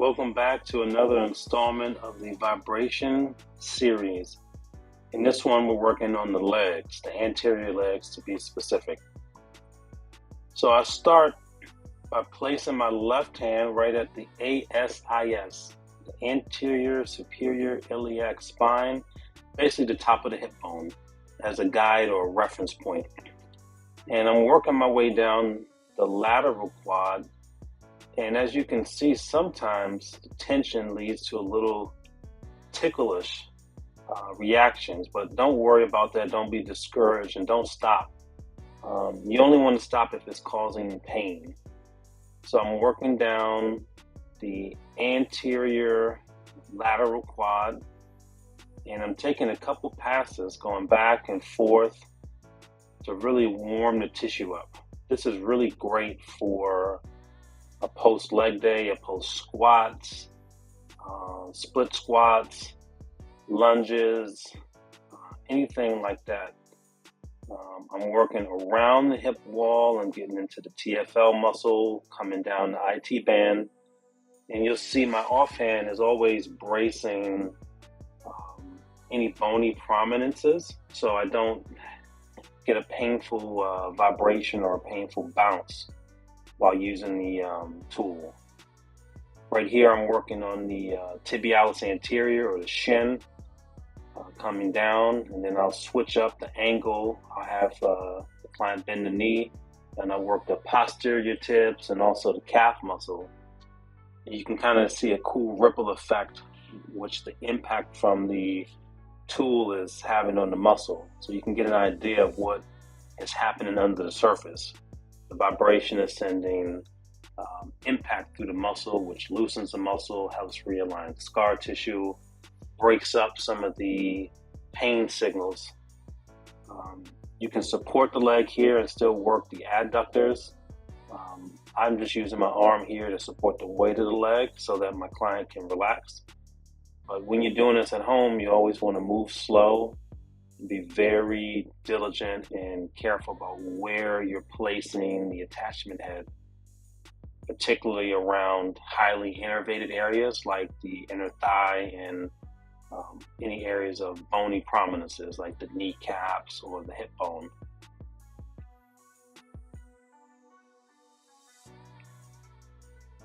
Welcome back to another installment of the vibration series. In this one, we're working on the legs, the anterior legs to be specific. So I start by placing my left hand right at the ASIS, the anterior superior iliac spine, basically the top of the hip bone, as a guide or a reference point. And I'm working my way down the lateral quad. And as you can see, sometimes the tension leads to a little ticklish reactions, but don't worry about that. Don't be discouraged and don't stop. You only want to stop if it's causing pain. So I'm working down the anterior lateral quad, and I'm taking a couple passes going back and forth to really warm the tissue up. This is really great for a post leg day, a post squats, split squats, lunges, anything like that. I'm working around the hip wall and getting into the TFL muscle, coming down the IT band. And you'll see my offhand is always bracing any bony prominences so I don't get a painful vibration or a painful bounce while using the tool. Right here, I'm working on the tibialis anterior, or the shin, coming down, and then I'll switch up the angle. I'll have the client bend the knee, and I'll work the posterior tips and also the calf muscle. And you can kind of see a cool ripple effect, which the impact from the tool is having on the muscle. So you can get an idea of what is happening under the surface. The vibration is sending impact through the muscle, which loosens the muscle, helps realign scar tissue, breaks up some of the pain signals. You can support the leg here and still work the adductors. I'm just using my arm here to support the weight of the leg so that my client can relax. But when you're doing this at home, you always want to move slow. Be very diligent and careful about where you're placing the attachment head, particularly around highly innervated areas like the inner thigh and any areas of bony prominences like the kneecaps or the hip bone.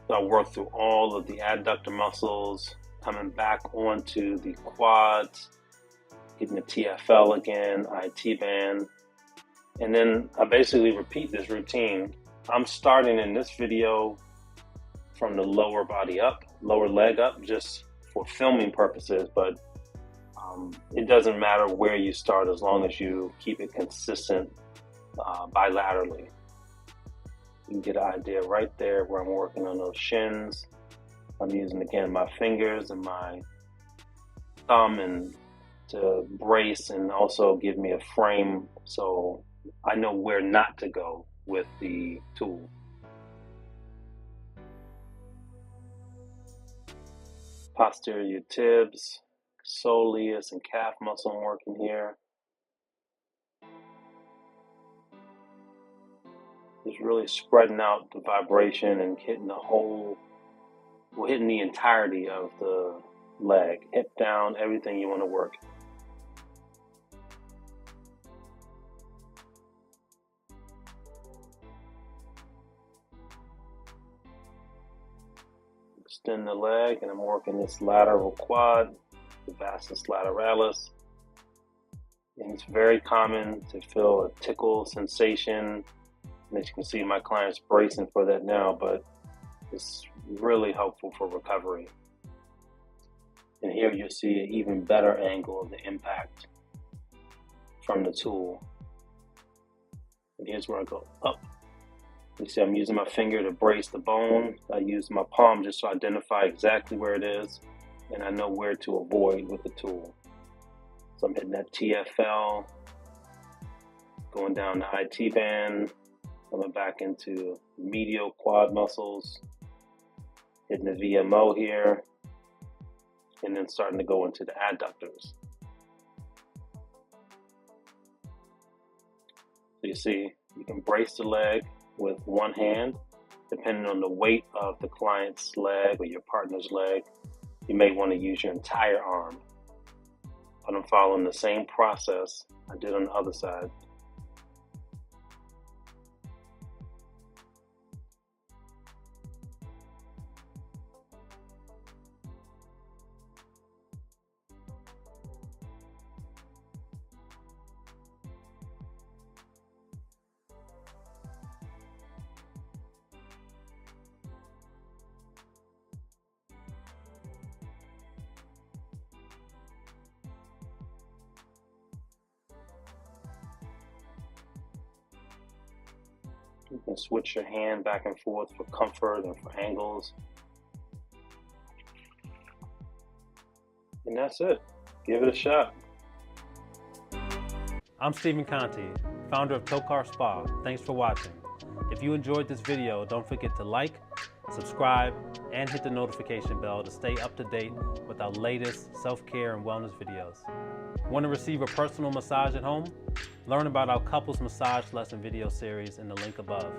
So I work through all of the adductor muscles, coming back onto the quads, getting the TFL again, IT band, and then I basically repeat this routine. I'm starting in this video from the lower body up, lower leg up, just for filming purposes, but it doesn't matter where you start as long as you keep it consistent bilaterally. You can get an idea right there where I'm working on those shins. I'm using, again, my fingers and my thumb and to brace and also give me a frame so I know where not to go with the tool. Posterior tibs, soleus and calf muscle I'm working here. Just really spreading out the vibration and hitting hitting the entirety of the leg, hip down, everything you want to work. Extend the leg, and I'm working this lateral quad, the vastus lateralis. And it's very common to feel a tickle sensation. And as you can see, my client's bracing for that now, but it's really helpful for recovery. And here you'll see an even better angle of the impact from the tool. And here's where I go up. You see I'm using my finger to brace the bone. I use my palm just to identify exactly where it is, and I know where to avoid with the tool. So I'm hitting that TFL, going down the IT band, coming back into medial quad muscles, hitting the VMO here, and then starting to go into the adductors. So you see, you can brace the leg with one hand, Depending on the weight of the client's leg or your partner's leg, you may want to use your entire arm. But I'm following the same process I did on the other side. You can switch your hand back and forth for comfort and for angles. And that's it. Give it a shot. I'm Stephen Conti, founder of Tocar Spa. Thanks for watching. If you enjoyed this video, don't forget to like, subscribe, and hit the notification bell to stay up to date with our latest self-care and wellness videos. Want to receive a personal massage at home? Learn about our couples massage lesson video series in the link above.